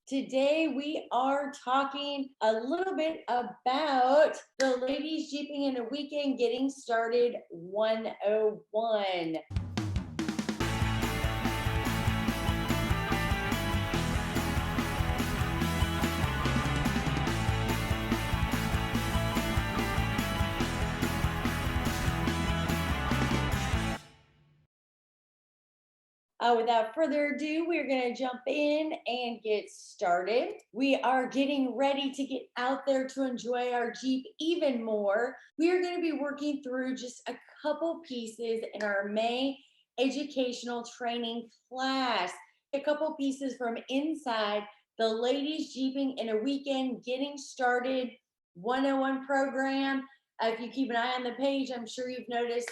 Today we are talking a little bit about the ladies jeeping in a weekend getting started 101. Without further ado, we're going to jump in and get started. We are getting ready to get out there to enjoy our Jeep even more. We are going to be working through just a couple pieces in our May educational training class. A couple pieces from inside the Ladies Jeeping in a Weekend Getting Started 101 program. If you keep an eye on the page, I'm sure you've noticed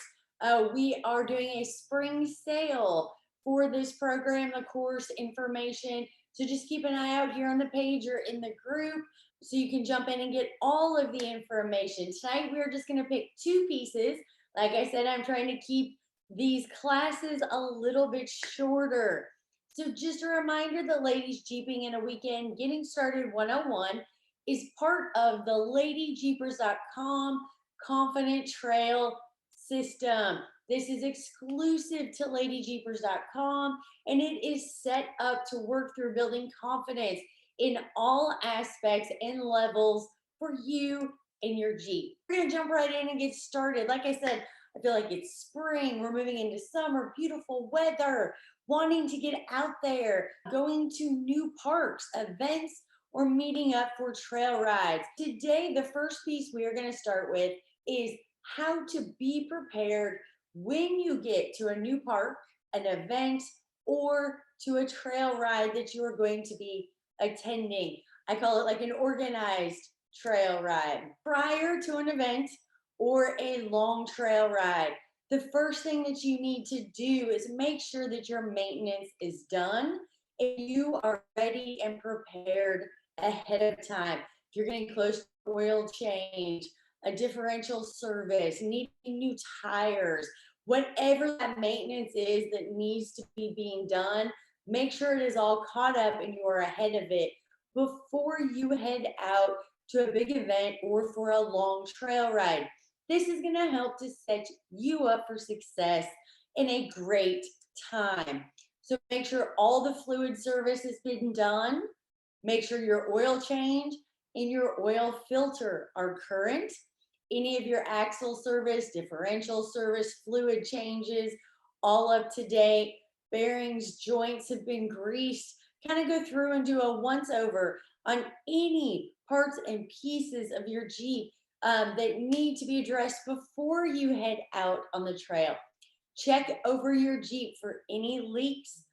we are doing a spring sale for this program, the course information. So just keep an eye out here on the page or in the group so you can jump in and get all of the information. Tonight, we're just going to pick two pieces. Like I said, I'm trying to keep these classes a little bit shorter. So just a reminder, the Ladies Jeeping in a Weekend Getting Started 101 is part of the LadyJeepers.com Confident Trail system. This is exclusive to LadyJeepers.com, and it is set up to work through building confidence in all aspects and levels for you and your Jeep. We're going to jump right in and get started. Like I said, I feel like it's spring. We're moving into summer, beautiful weather, wanting to get out there, going to new parks, events, or meeting up for trail rides. Today, the first piece we are going to start with is how to be prepared when you get to a new park, an event, or to a trail ride that you are going to be attending. I call it like an organized trail ride. Prior to an event or a long trail ride, the first thing that you need to do is make sure that your maintenance is done and you are ready and prepared ahead of time. If you're getting close to oil change, a differential service, needing new tires, whatever that maintenance is that needs to be being done, make sure it is all caught up and you are ahead of it before you head out to a big event or for a long trail ride. This is going to help to set you up for success in a great time. So make sure all the fluid service has been done. Make sure your oil change and your oil filter are current. Any of your axle service, differential service, fluid changes, all up to date. Bearings, joints have been greased. Kind of go through and do a once over on any parts and pieces of your Jeep that need to be addressed before you head out on the trail. Check over your Jeep for any leaks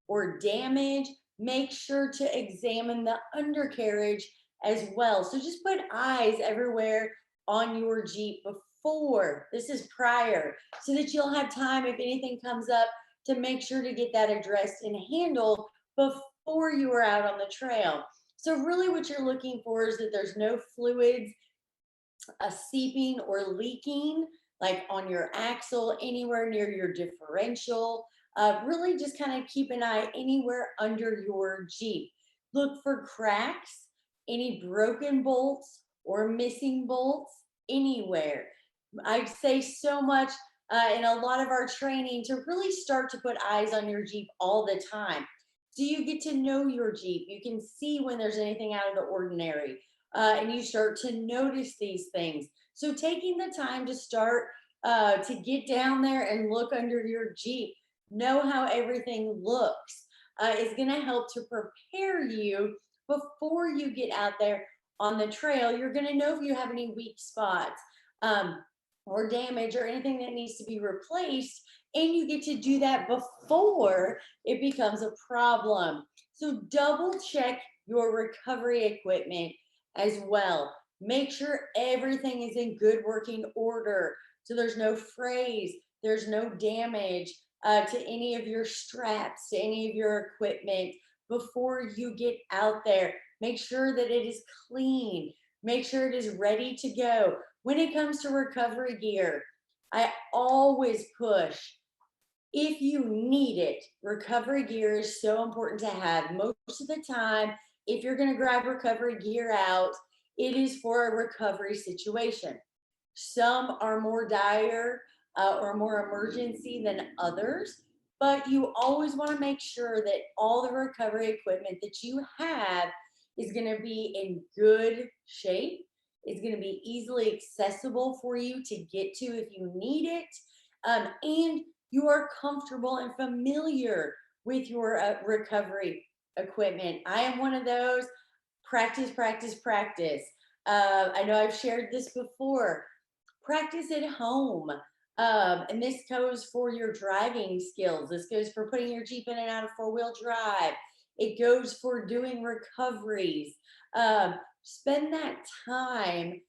or damage. Make sure to examine the undercarriage as well. So just put eyes everywhere on your Jeep before, this is prior, so that you'll have time if anything comes up to make sure to get that addressed and handled before you are out on the trail. So really what you're looking for is that there's no fluids seeping or leaking like on your axle, anywhere near your differential. Really just kind of keep an eye anywhere under your Jeep. Look for cracks, any broken bolts or missing bolts anywhere. I say so much in a lot of our training to really start to put eyes on your Jeep all the time. So you get to know your Jeep. You can see when there's anything out of the ordinary. And you start to notice these things. So taking the time to start to get down there and look under your Jeep, know how everything looks, is going to help to prepare you before you get out there on the trail. You're going to know if you have any weak spots or damage or anything that needs to be replaced. And you get to do that before it becomes a problem. So double check your recovery equipment as well. Make sure everything is in good working order. So there's no frays, there's no damage to any of your straps, to any of your equipment before you get out there. Make sure that it is clean. Make sure it is ready to go. When it comes to recovery gear, I always push, if you need it, recovery gear is so important to have. Most of the time, if you're going to grab recovery gear out, it is for a recovery situation. Some are more dire or more emergency than others, but you always want to make sure that all the recovery equipment that you have is going to be in good shape. It's going to be easily accessible for you to get to if you need it. And you are comfortable and familiar with your recovery equipment. I am one of those. Practice, practice, practice. I know I've shared this before. Practice at home. And this goes for your driving skills. This goes for putting your Jeep in and out of four-wheel drive. It goes for doing recoveries. Spend that time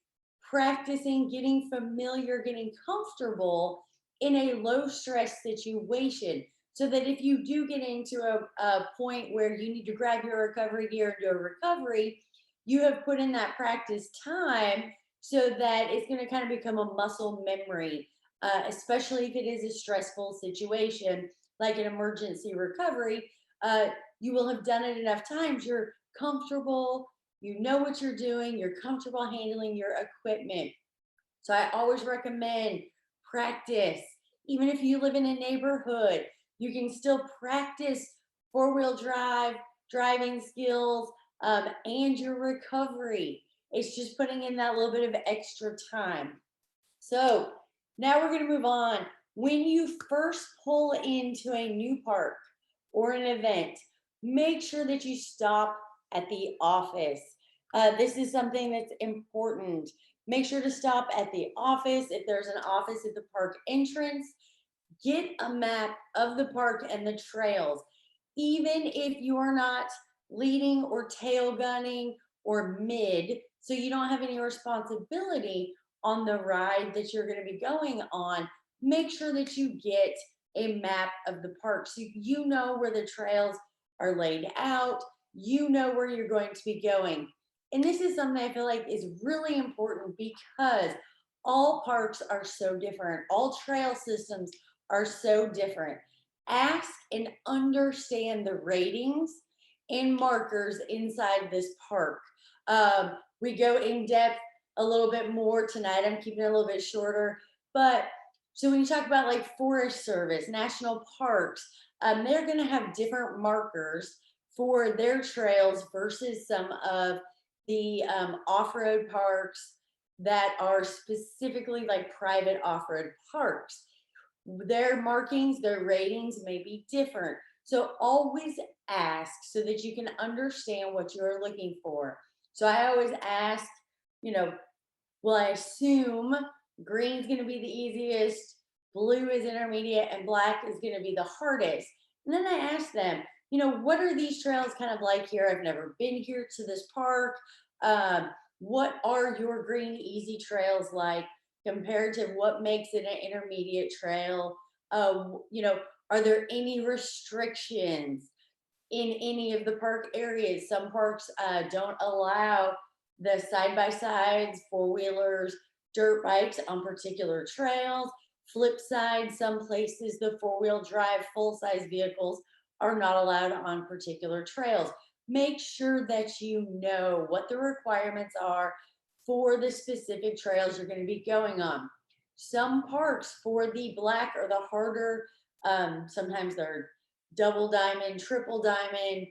practicing, getting familiar, getting comfortable in a low stress situation. So that if you do get into a point where you need to grab your recovery gear and do a recovery, you have put in that practice time so that it's going to kind of become a muscle memory, especially if it is a stressful situation like an emergency recovery. You will have done it enough times. You're comfortable, you know what you're doing, you're comfortable handling your equipment. So I always recommend practice. Even if you live in a neighborhood, you can still practice four-wheel drive, driving skills, and your recovery. It's just putting in that little bit of extra time. So now we're going to move on. When you first pull into a new park or an event, make sure that you stop at the office. This is something that's important. Make sure to stop at the office. If there's an office at the park entrance, get a map of the park and the trails. Even if you are not leading or tail gunning or mid, so you don't have any responsibility on the ride that you're going to be going on, make sure that you get a map of the park so you know where the trails are laid out, you know where you're going to be going. And this is something I feel like is really important because all parks are so different, all trail systems are so different. Ask and understand the ratings and markers inside this park. We go in depth a little bit more tonight. I'm keeping it a little bit shorter. But so when you talk about like Forest Service, national parks, they're going to have different markers for their trails versus some of the off-road parks that are specifically like private off-road parks. Their markings, their ratings may be different. So always ask so that you can understand what you're looking for. So I always ask, you know, well, I assume green's going to be the easiest, blue is intermediate, and black is going to be the hardest. And then I ask them, you know, what are these trails kind of like here? I've never been here to this park. What are your green easy trails like compared to what makes it an intermediate trail? You know, are there any restrictions in any of the park areas? Some parks don't allow the side by sides, four wheelers, dirt bikes on particular trails. Flip side, some places the four-wheel drive full size vehicles are not allowed on particular trails. Make sure that you know what the requirements are for the specific trails you're going to be going on. Some parks for the black or the harder, sometimes they're double diamond, triple diamond,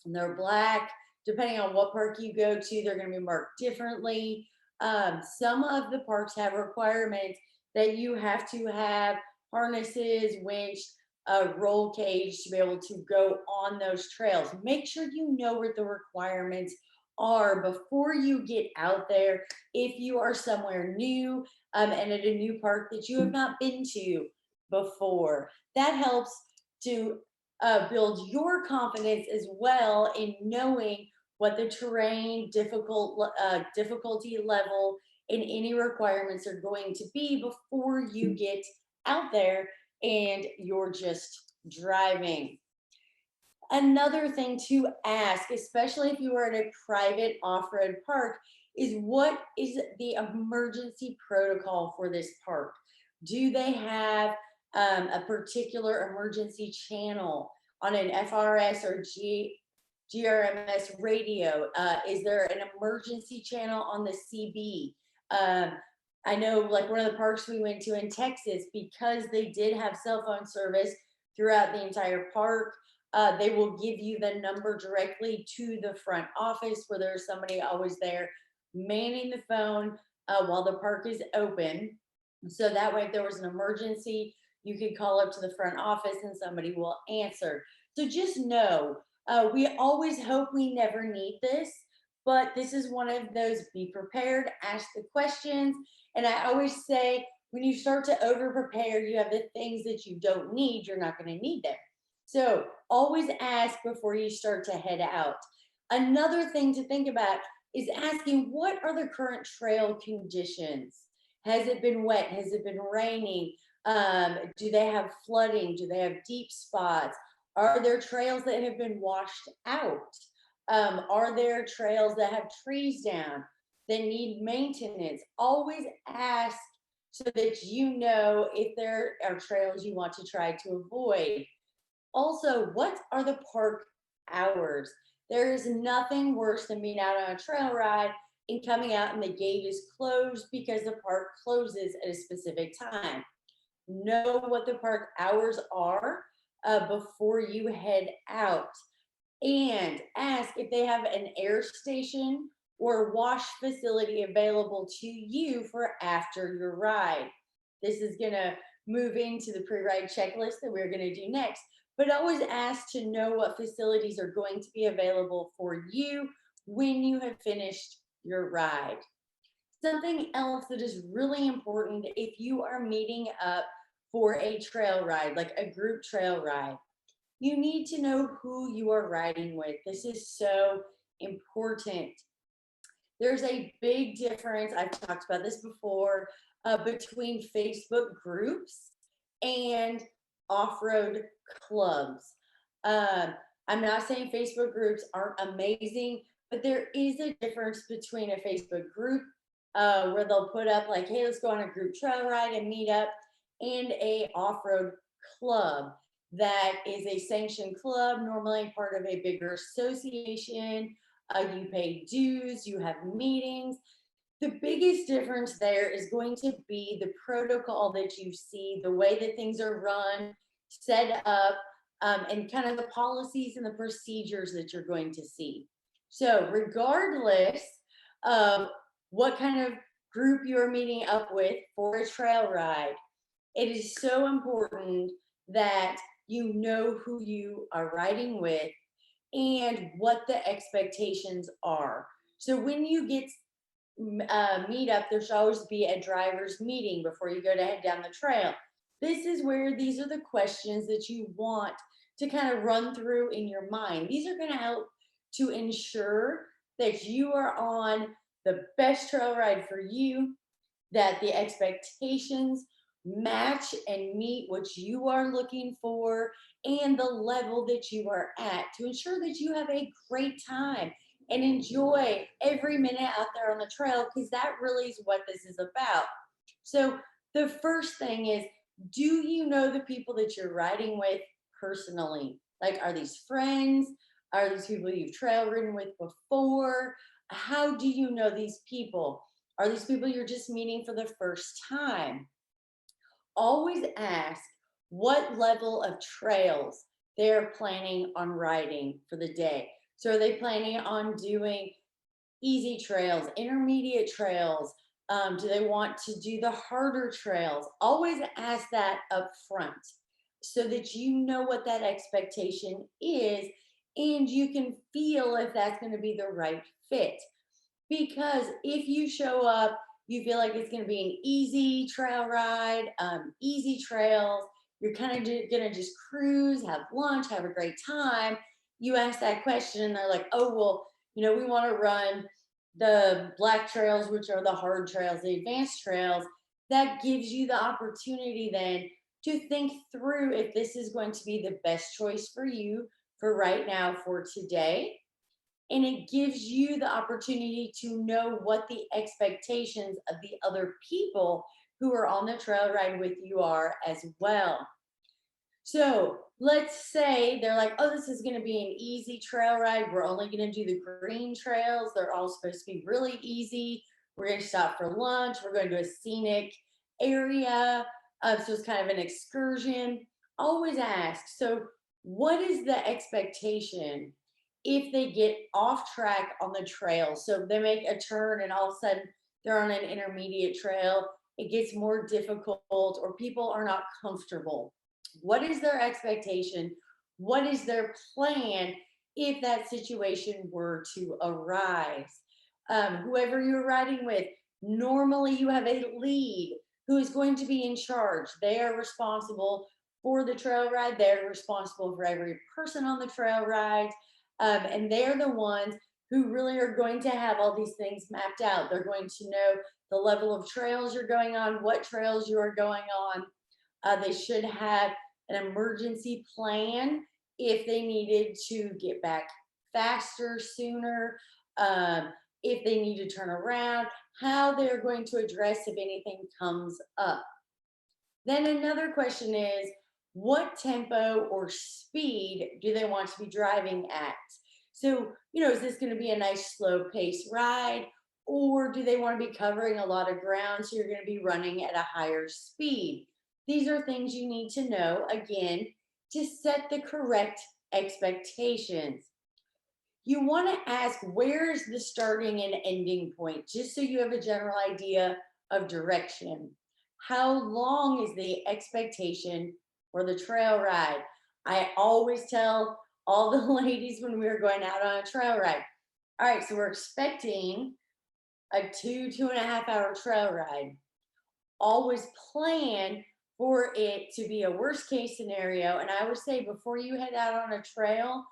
and they're black. Depending on what park you go to, they're going to be marked differently. Some of the parks have requirements that you have to have harnesses, winch, a roll cage to be able to go on those trails. Make sure you know what the requirements are before you get out there. If you are somewhere new and at a new park that you have not been to before, that helps to build your confidence as well in knowing what the terrain difficulty level and any requirements are going to be before you get out there and you're just driving. Another thing to ask, especially if you are in a private off-road park, is what is the emergency protocol for this park? Do they have a particular emergency channel on an FRS or GRMS radio? Is there an emergency channel on the CB? I know, like one of the parks we went to in Texas, because they did have cell phone service throughout the entire park. They will give you the number directly to the front office where there's somebody always there manning the phone while the park is open. So that way, if there was an emergency, you could call up to the front office and somebody will answer. So just know, we always hope we never need this, but this is one of those be prepared, ask the questions. And I always say, when you start to over prepare, you have the things that you don't need, you're not going to need them. So always ask before you start to head out. Another thing to think about is asking, what are the current trail conditions? Has it been wet? Has it been raining? Do they have flooding? Do they have deep spots? Are there trails that have been washed out? Are there trails that have trees down that need maintenance? Always ask so that you know if there are trails you want to try to avoid. Also, what are the park hours? There is nothing worse than being out on a trail ride and coming out and the gate is closed because the park closes at a specific time. Know what the park hours are before you head out, and ask if they have an air station or wash facility available to you for after your ride. This is going to move into the pre-ride checklist that we're going to do next, but always ask to know what facilities are going to be available for you when you have finished your ride. Something else that is really important if you are meeting up for a trail ride, like a group trail ride, you need to know who you are riding with. This is so important. There's a big difference, I've talked about this before, between Facebook groups and off road clubs. Um, I'm not saying Facebook groups aren't amazing, but there is a difference between a Facebook group where they'll put up, like, hey, let's go on a group trail ride and meet up, and a off road club that is a sanctioned club, normally part of a bigger association. You pay dues, you have meetings. The biggest difference there is going to be the protocol that you see, the way that things are run, set up, and kind of the policies and the procedures that you're going to see. So, regardless of what kind of group you're meeting up with for a trail ride, it is so important that you know who you are riding with and what the expectations are. So when you get meet up, there should always be a driver's meeting before you go to head down the trail. This is where these are the questions that you want to kind of run through in your mind. These are going to help to ensure that you are on the best trail ride for you, that the expectations match and meet what you are looking for and the level that you are at, to ensure that you have a great time and enjoy every minute out there on the trail, because that really is what this is about. So, the first thing is, do you know the people that you're riding with personally? Like, are these friends? Are these people you've trail ridden with before? How do you know these people? Are these people you're just meeting for the first time? Always ask what level of trails they're planning on riding for the day. So, are they planning on doing easy trails, intermediate trails? Do they want to do the harder trails? Always ask that up front so that you know what that expectation is and you can feel if that's going to be the right fit. Because if you show up, you feel like it's going to be an easy trail ride, easy trails, you're kind of going to just cruise, have lunch, have a great time. You ask that question, and they're like, oh, well, we want to run the black trails, which are the hard trails, the advanced trails. That gives you the opportunity then to think through if this is going to be the best choice for you for right now, for today. And it gives you the opportunity to know what the expectations of the other people who are on the trail ride with you are as well. So let's say they're like, oh, this is going to be an easy trail ride. We're only going to do the green trails. They're all supposed to be really easy. We're going to stop for lunch. We're going to a scenic area. So it's kind of an excursion. Always ask. So, what is the expectation if they get off track on the trail? So they make a turn and all of a sudden they're on an intermediate trail. It gets more difficult or people are not comfortable. What is their expectation? What is their plan if that situation were to arise? Whoever you're riding with, normally you have a lead who is going to be in charge. They are responsible for the trail ride, they're responsible for every person on the trail ride. And they're the ones who really are going to have all these things mapped out. They're going to know the level of trails you're going on, what trails you are going on. They should have an emergency plan if they needed to get back faster, sooner, um, if they need to turn around, how they're going to address if anything comes up. Then another question is, what tempo or speed do they want to be driving at? So, is this going to be a nice slow pace ride? Or do they want to be covering a lot of ground? So you're going to be running at a higher speed. These are things you need to know again to set the correct expectations. You want to ask, where is the starting and ending point, just so you have a general idea of direction. How long is the expectation for the trail ride? I always tell all the ladies when we were going out on a trail ride, all right, so we're expecting a 2.5 hour trail ride. Always plan for it to be a worst case scenario. And I would say before you head out on a trail,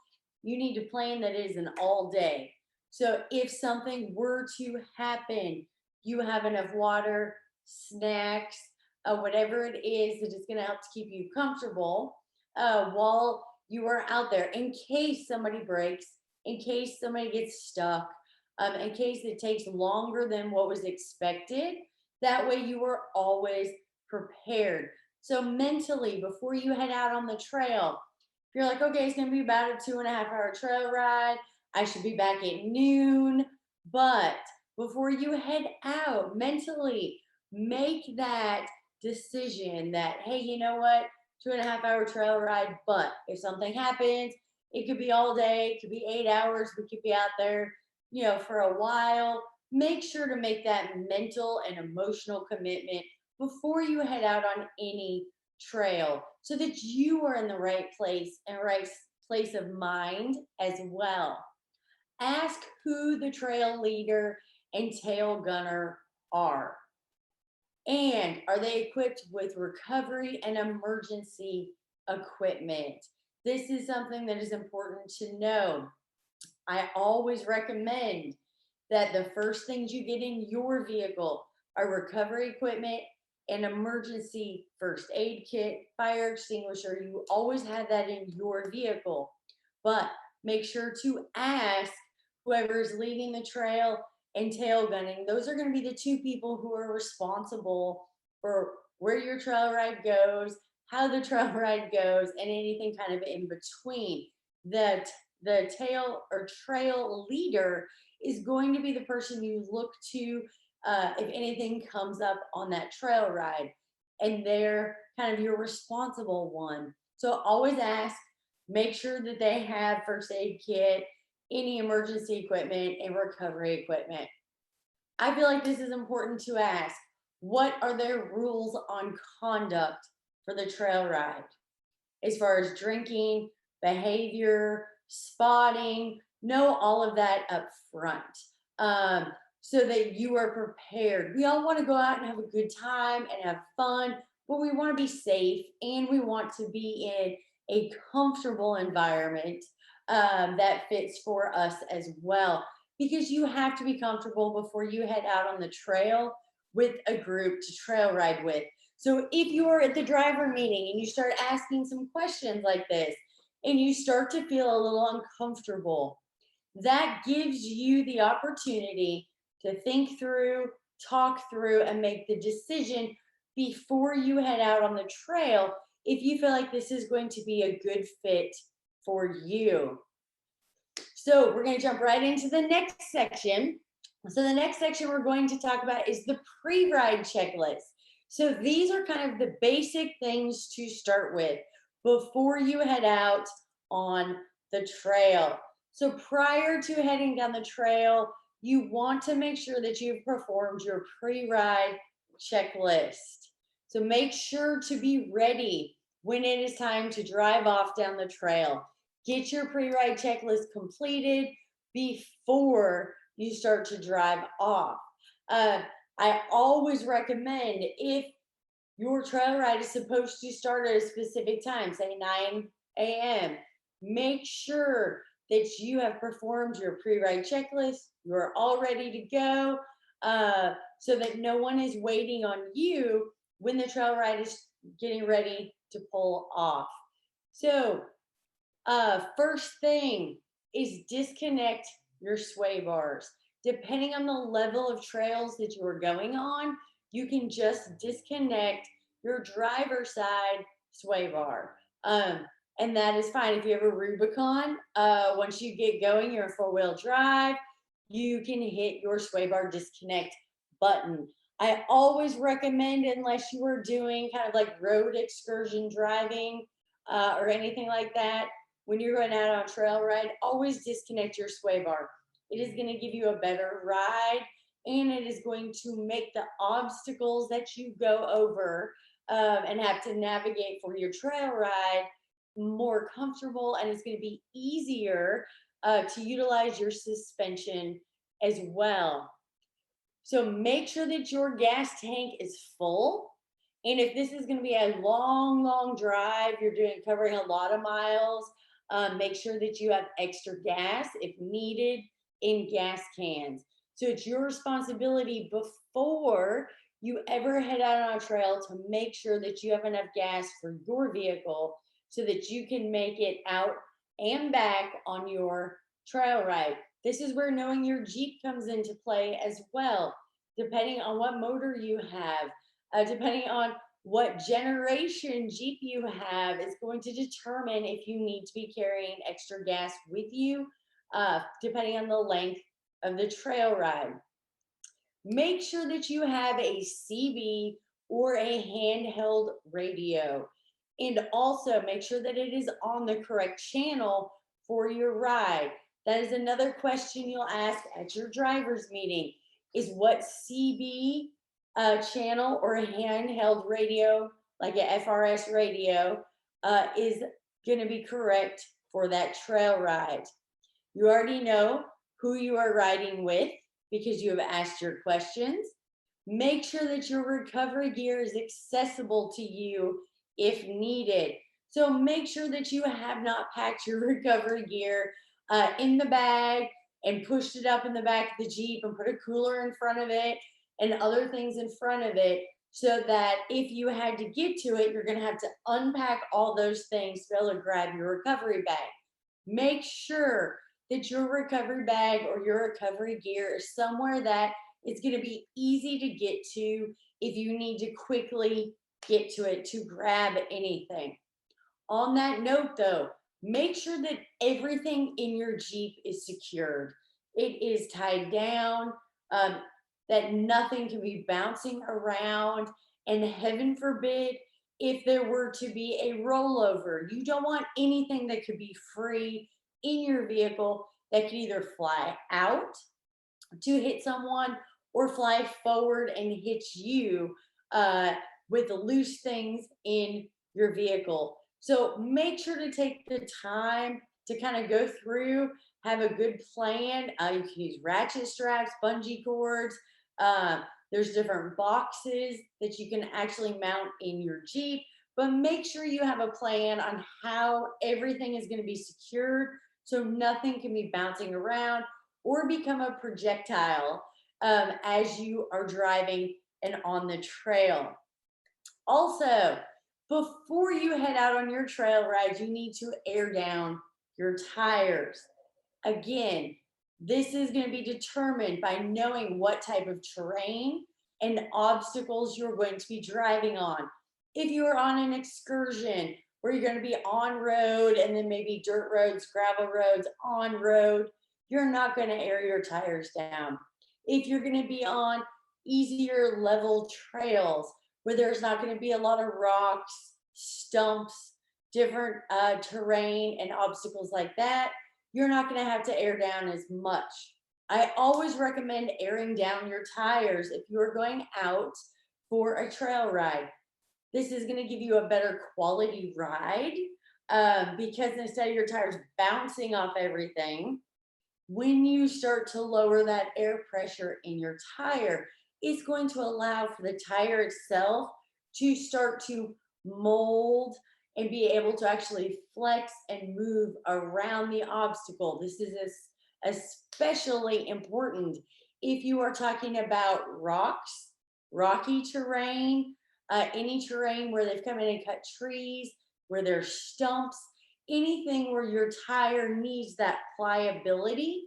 you need to plan that it is an all day. So if something were to happen, you have enough water, snacks, whatever it is that is going to help to keep you comfortable while you are out there, in case somebody breaks, in case somebody gets stuck, in case it takes longer than what was expected. That way you are always prepared. So mentally, before you head out on the trail, you're like, okay, it's gonna be about a 2.5 hour trail ride. I should be back at noon. But before you head out, mentally make that decision that, hey, you know what? 2.5 hour trail ride, but if something happens, it could be all day, it could be 8 hours, we could be out there, for a while. Make sure to make that mental and emotional commitment before you head out on any trail so that you are in the right place and right place of mind as well. Ask who the trail leader and tail gunner are. And are they equipped with recovery and emergency equipment? This is something that is important to know. I always recommend that the first things you get in your vehicle are recovery equipment and emergency first aid kit, fire extinguisher. You always have that in your vehicle. But make sure to ask whoever is leading the trail and tail gunning. Those are going to be the two people who are responsible for where your trail ride goes, how the trail ride goes, and anything kind of in between. The the tail or trail leader is going to be the person you look to if anything comes up on that trail ride, and they're kind of your responsible one. So always ask, make sure that they have first aid kit, any emergency equipment, and recovery equipment. I feel like this is important to ask. What are their rules on conduct for the trail ride? As far as drinking, behavior, spotting, know all of that up front so that you are prepared. We all want to go out and have a good time and have fun, but we want to be safe and we want to be in a comfortable environment that fits for us as well. Because you have to be comfortable before you head out on the trail with a group to trail ride with. So if you're at the driver meeting and you start asking some questions like this and you start to feel a little uncomfortable, that gives you the opportunity to think through, talk through, and make the decision before you head out on the trail if you feel like this is going to be a good fit for you. So we're going to jump right into the next section. So the next section we're going to talk about is the pre-ride checklist. So these are kind of the basic things to start with before you head out on the trail. So prior to heading down the trail, you want to make sure that you've performed your pre-ride checklist. So make sure to be ready when it is time to drive off down the trail. Get your pre-ride checklist completed before you start to drive off. I always recommend, if your trail ride is supposed to start at a specific time, say 9 a.m., make sure that you have performed your pre-ride checklist. You're all ready to go, so that no one is waiting on you when the trail ride is getting ready to pull off. So first thing is disconnect your sway bars. Depending on the level of trails that you are going on, you can just disconnect your driver's side sway bar. And that is fine. If you have a Rubicon, once you get going, you're in four-wheel drive, you can hit your sway bar disconnect button. I always recommend, unless you are doing kind of like road excursion driving or anything like that, when you're going out on a trail ride, always disconnect your sway bar. It is going to give you a better ride, and it is going to make the obstacles that you go over and have to navigate for your trail ride more comfortable, and it's going to be easier to utilize your suspension as well. So make sure that your gas tank is full. And if this is going to be a long, long drive, you're covering a lot of miles, make sure that you have extra gas if needed in gas cans. So it's your responsibility before you ever head out on a trail to make sure that you have enough gas for your vehicle so that you can make it out and back on your trail ride. This is where knowing your Jeep comes into play as well, depending on what motor you have, depending on what generation Jeep you have is going to determine if you need to be carrying extra gas with you, depending on the length of the trail ride. Make sure that you have a CB or a handheld radio. And also make sure that it is on the correct channel for your ride. That is another question you'll ask at your driver's meeting, is what CB channel or a handheld radio, like a FRS radio, is going to be correct for that trail ride. You already know who you are riding with because you have asked your questions. Make sure that your recovery gear is accessible to you if needed. So make sure that you have not packed your recovery gear in the bag and pushed it up in the back of the Jeep and put a cooler in front of it and other things in front of it, so that if you had to get to it, you're going to have to unpack all those things to be able to grab your recovery bag. Make sure that your recovery bag or your recovery gear is somewhere that it's going to be easy to get to if you need to quickly get to it to grab anything. On that note, though, make sure that everything in your Jeep is secured. It is tied down, that nothing can be bouncing around. And heaven forbid, if there were to be a rollover, you don't want anything that could be free in your vehicle that could either fly out to hit someone or fly forward and hit you with the loose things in your vehicle. So make sure to take the time to kind of go through, have a good plan. You can use ratchet straps, bungee cords. There's different boxes that you can actually mount in your Jeep, but make sure you have a plan on how everything is going to be secured so nothing can be bouncing around or become a projectile as you are driving and on the trail. Also, before you head out on your trail ride, you need to air down your tires. Again, this is going to be determined by knowing what type of terrain and obstacles you're going to be driving on. If you are on an excursion where you're going to be on road and then maybe dirt roads, gravel roads, on road, you're not going to air your tires down. If you're going to be on easier level trails where there's not going to be a lot of rocks, stumps, different terrain and obstacles like that, you're not going to have to air down as much. I always recommend airing down your tires if you're going out for a trail ride. This is going to give you a better quality ride because instead of your tires bouncing off everything, when you start to lower that air pressure in your tire, it's going to allow for the tire itself to start to mold and be able to actually flex and move around the obstacle. This is especially important if you are talking about rocks, rocky terrain, any terrain where they've come in and cut trees, where there's stumps, anything where your tire needs that pliability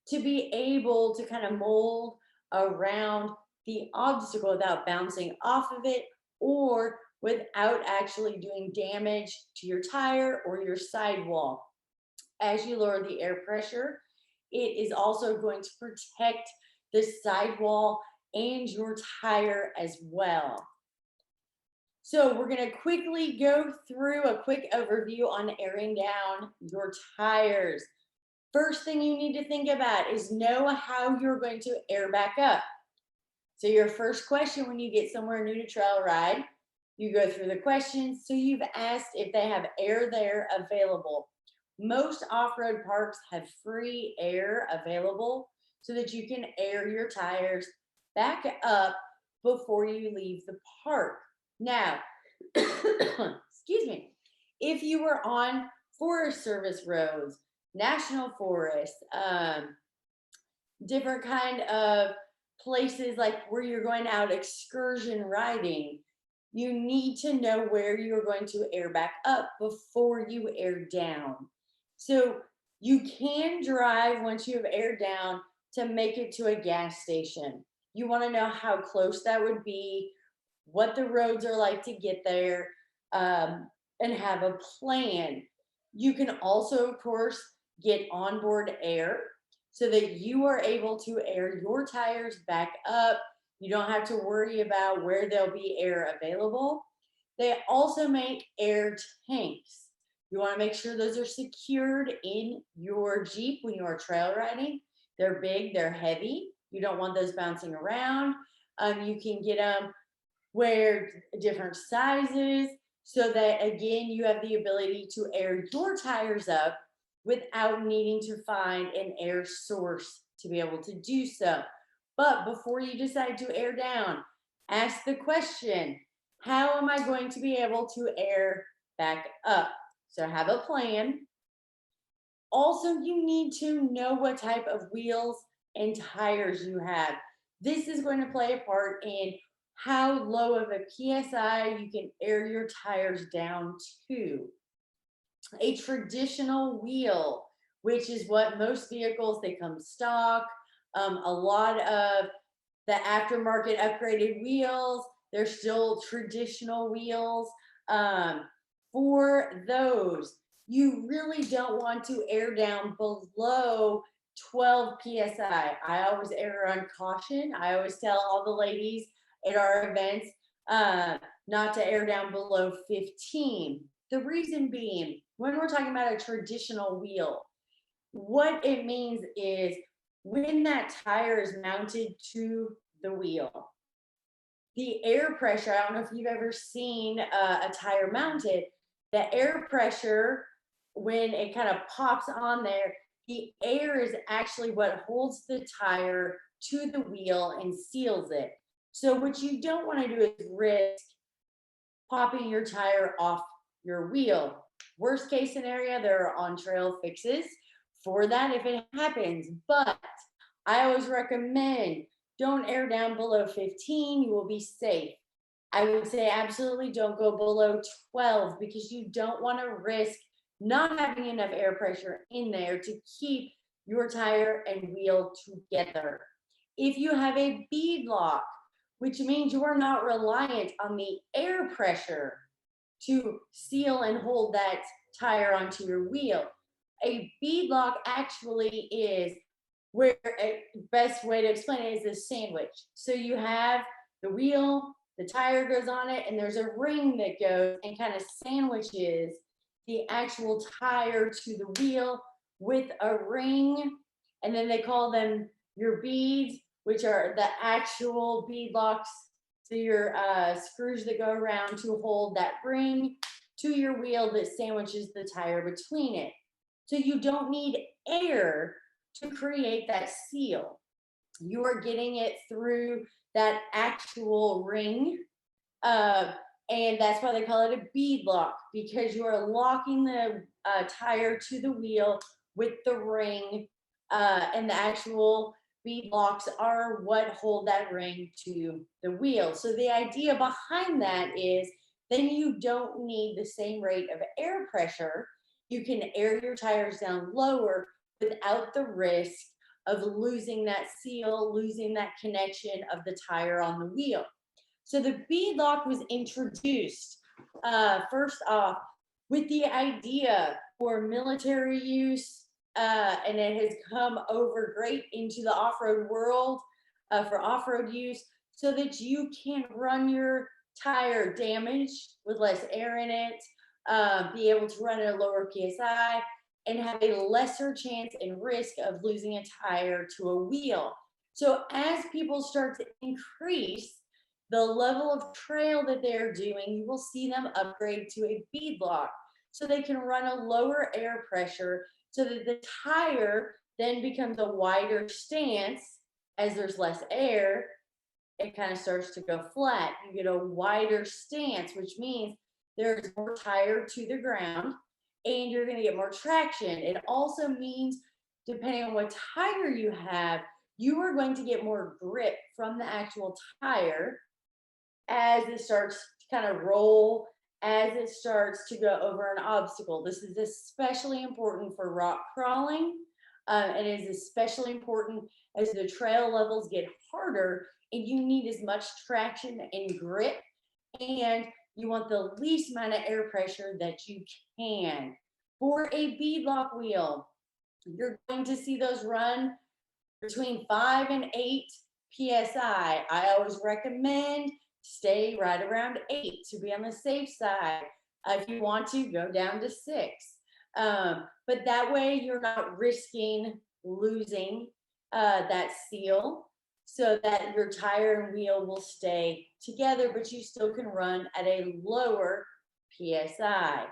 to be able to kind of mold around the obstacle without bouncing off of it or without actually doing damage to your tire or your sidewall. As you lower the air pressure, it is also going to protect the sidewall and your tire as well. So we're going to quickly go through a quick overview on airing down your tires. First thing you need to think about is know how you're going to air back up. So your first question when you get somewhere new to trail ride, you go through the questions. So you've asked if they have air there available. Most off-road parks have free air available so that you can air your tires back up before you leave the park. Now, excuse me, if you were on Forest Service roads, national forests, different kind of places like where you're going out excursion riding, you need to know where you're going to air back up before you air down. So you can drive once you have aired down to make it to a gas station. You want to know how close that would be, what the roads are like to get there, and have a plan. You can also, of course, get onboard air so that you are able to air your tires back up. You don't have to worry about where there'll be air available. They also make air tanks. You want to make sure those are secured in your Jeep when you are trail riding. They're big, they're heavy. You don't want those bouncing around. You can get them where different sizes so that again you have the ability to air your tires up without needing to find an air source to be able to do so. But before you decide to air down, ask the question, how am I going to be able to air back up? So have a plan. Also, you need to know what type of wheels and tires you have. This is going to play a part in how low of a PSI you can air your tires down to. A traditional wheel, which is what most vehicles, they come stock. A lot of the aftermarket upgraded wheels, they're still traditional wheels. For those, you really don't want to air down below 12 psi. I always err on caution. I always tell all the ladies at our events not to air down below 15. The reason being, when we're talking about a traditional wheel, what it means is when that tire is mounted to the wheel, the air pressure, I don't know if you've ever seen a tire mounted, the air pressure, when it kind of pops on there, the air is actually what holds the tire to the wheel and seals it. So what you don't want to do is risk popping your tire off your wheel. Worst case scenario, there are on trail fixes for that if it happens. But I always recommend don't air down below 15, you will be safe. I would say absolutely don't go below 12 because you don't want to risk not having enough air pressure in there to keep your tire and wheel together. If you have a bead lock, which means you are not reliant on the air pressure to seal and hold that tire onto your wheel. A bead lock actually is where a best way to explain it is a sandwich. So you have the wheel, the tire goes on it, and there's a ring that goes and kind of sandwiches the actual tire to the wheel with a ring. And then they call them your beads, which are the actual bead locks. So your screws that go around to hold that ring to your wheel that sandwiches the tire between it. So you don't need air to create that seal. You are getting it through that actual ring. Uh, and that's why they call it a bead lock, because you are locking the tire to the wheel with the ring. And the actual bead locks are what hold that ring to the wheel. So the idea behind that is then you don't need the same rate of air pressure. You can air your tires down lower without the risk of losing that seal, losing that connection of the tire on the wheel. So the bead lock was introduced first off with the idea for military use, and it has come over great into the off-road world for off-road use, so that you can run your tire damaged with less air in it, be able to run at a lower PSI, and have a lesser chance and risk of losing a tire to a wheel. So as people start to increase the level of trail that they're doing, you will see them upgrade to a bead lock so they can run a lower air pressure so that the tire then becomes a wider stance. As there's less air, it kind of starts to go flat. You get a wider stance, which means there's more tire to the ground and you're going to get more traction. It also means, depending on what tire you have, you are going to get more grip from the actual tire as it starts to kind of roll, as it starts to go over an obstacle. This is especially important for rock crawling. And it is especially important as the trail levels get harder and you need as much traction and grip, and you want the least amount of air pressure that you can. For a beadlock wheel, you're going to see those run between 5 and 8 psi. I always recommend stay right around 8 to be on the safe side. If you want to, go down to 6. But that way you're not risking losing that seal, so that your tire and wheel will stay together, but you still can run at a lower PSI.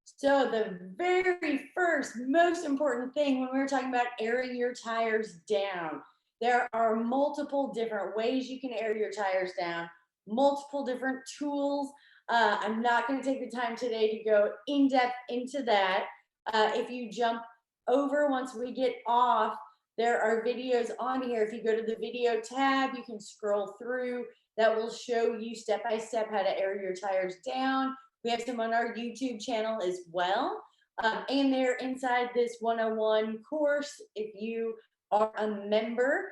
So the very first most important thing when we were talking about airing your tires down, there are multiple different ways you can air your tires down, multiple different tools. I'm not going to take the time today to go in depth into that. If you jump over once we get off, there are videos on here. If you go to the video tab, you can scroll through. That will show you step by step how to air your tires down. We have some on our YouTube channel as well. And they're inside this 101 course. If you are a member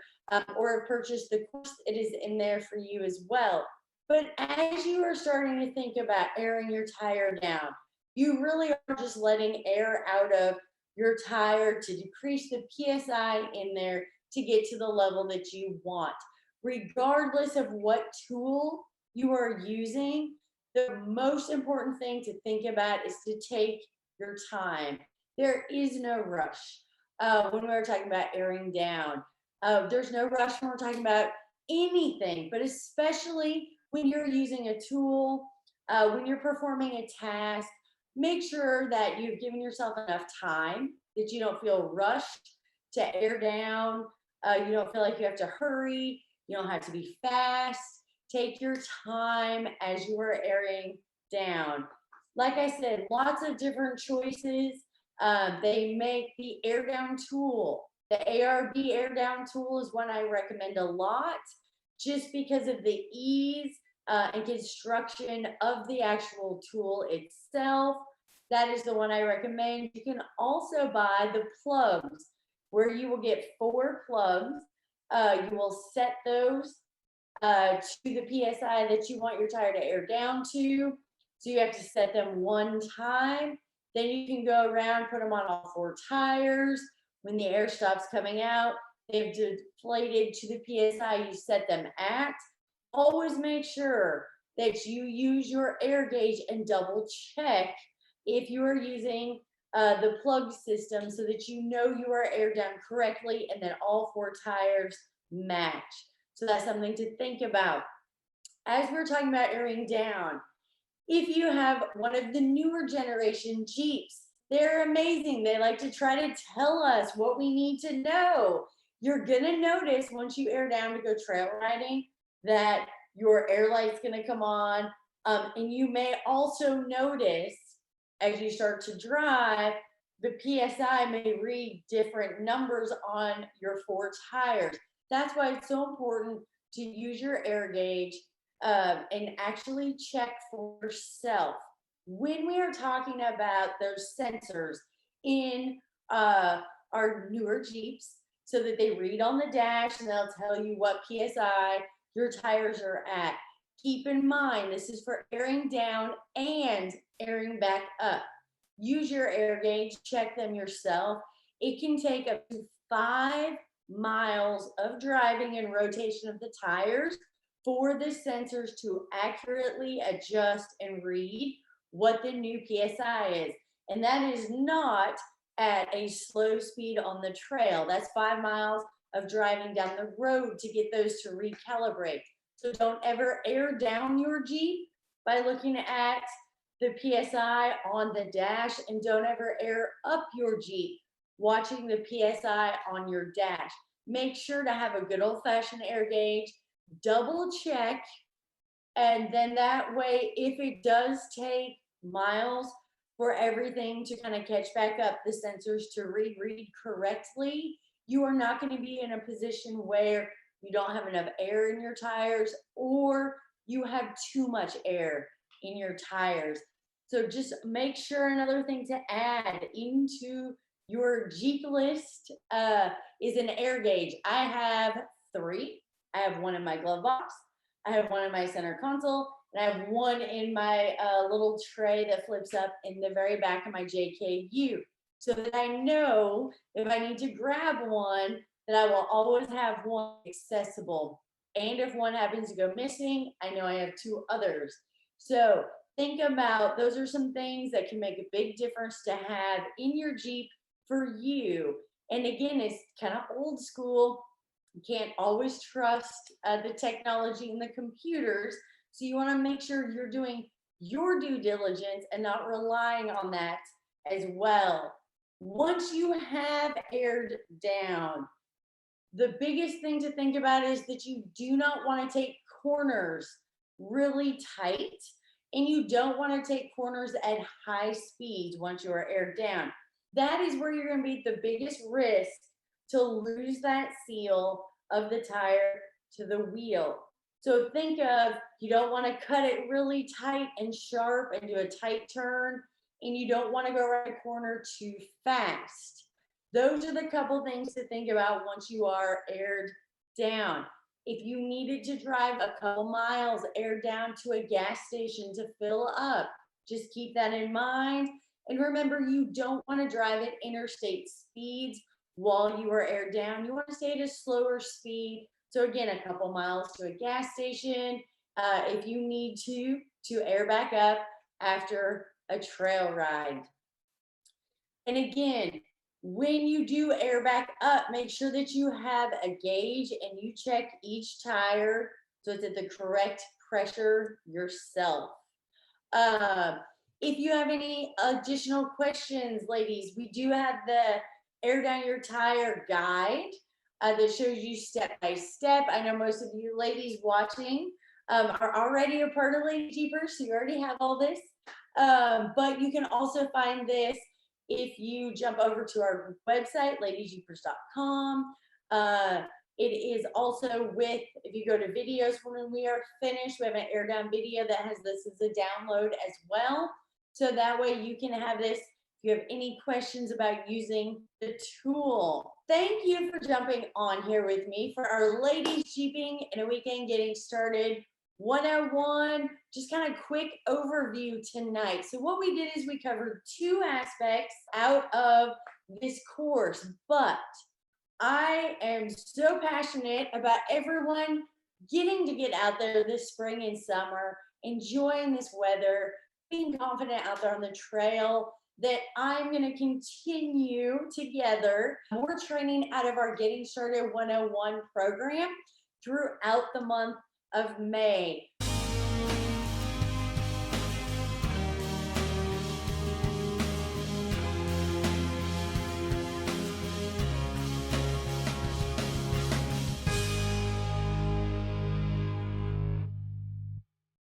or have purchased the course, it is in there for you as well. But as you are starting to think about airing your tire down, you really are just letting air out of your tire to decrease the PSI in there to get to the level that you want. Regardless of what tool you are using, the most important thing to think about is to take your time. There is no rush when we're talking about airing down. There's no rush when we're talking about anything, but especially when you're using a tool, when you're performing a task, make sure that you've given yourself enough time, that you don't feel rushed to air down. You don't feel like you have to hurry. You don't have to be fast. Take your time as you are airing down. Like I said, lots of different choices. They make the air down tool. The ARB air down tool is one I recommend a lot, just because of the ease and construction of the actual tool itself. That is the one I recommend. You can also buy the plugs, where you will get 4 plugs. You will set those to the PSI that you want your tire to air down to. So you have to set them one time. Then you can go around, put them on all four tires. When the air stops coming out, they've deflated to the PSI you set them at. Always make sure that you use your air gauge and double check if you are using the plug system so that you know you are air down correctly and that all four tires match. So that's something to think about. As we're talking about airing down, if you have one of the newer generation Jeeps, they're amazing. They like to try to tell us what we need to know. You're gonna notice once you air down to go trail riding that your air light's gonna come on. And you may also notice as you start to drive, the PSI may read different numbers on your four tires. That's why it's so important to use your air gauge and actually check for yourself. When we are talking about those sensors in our newer Jeeps, so that they read on the dash and they'll tell you what PSI your tires are at. Keep in mind, this is for airing down and airing back up. Use your air gauge, check them yourself. It can take up to 5 miles of driving and rotation of the tires for the sensors to accurately adjust and read what the new PSI is. And that is not at a slow speed on the trail. That's 5 miles of driving down the road to get those to recalibrate. So don't ever air down your Jeep by looking at the PSI on the dash, and don't ever air up your Jeep watching the PSI on your dash. Make sure to have a good old-fashioned air gauge, double check, and then that way, if it does take miles for everything to kind of catch back up, the sensors to read correctly, you are not going to be in a position where you don't have enough air in your tires or you have too much air in your tires. So just make sure, another thing to add into your Jeep list is an air gauge. I have 3. I have one in my glove box, I have one in my center console, and I have one in my little tray that flips up in the very back of my JKU, so that I know if I need to grab one, that I will always have one accessible. And if one happens to go missing, I know I have 2 others. So think about, those are some things that can make a big difference to have in your Jeep for you. And again, it's kind of old school. You can't always trust the technology and the computers. So you want to make sure you're doing your due diligence and not relying on that as well. Once you have aired down, the biggest thing to think about is that you do not want to take corners really tight, and you don't want to take corners at high speeds once you are aired down. That is where you're going to be at the biggest risk to lose that seal of the tire to the wheel. So think of, you don't want to cut it really tight and sharp and do a tight turn, and you don't want to go around a corner too fast. Those are the couple things to think about once you are aired down. If you needed to drive a couple miles aired down to a gas station to fill up, just keep that in mind. And remember, you don't want to drive at interstate speeds while you are aired down. You want to stay at a slower speed. So again, a couple miles to a gas station if you need to air back up after a trail ride. And again, when you do air back up, make sure that you have a gauge and you check each tire so it's at the correct pressure yourself. If you have any additional questions, ladies, we do have the air down your tire guide that shows you step by step. I know most of you ladies watching are already a part of LadyJeepers, so you already have all this. But you can also find this if you jump over to our website, ladyjeepers.com. It is also with, if you go to videos when we are finished, we have an air down video that has this as a download as well. So that way you can have this if you have any questions about using the tool. Thank you for jumping on here with me for our Ladies Jeeping in a Weekend Getting Started 101. Just kind of quick overview tonight. So, what we did is we covered two aspects out of this course, but I am so passionate about everyone getting to get out there this spring and summer, enjoying this weather, being confident out there on the trail, that I'm going to continue together more training out of our Getting Started 101 program throughout the month of May.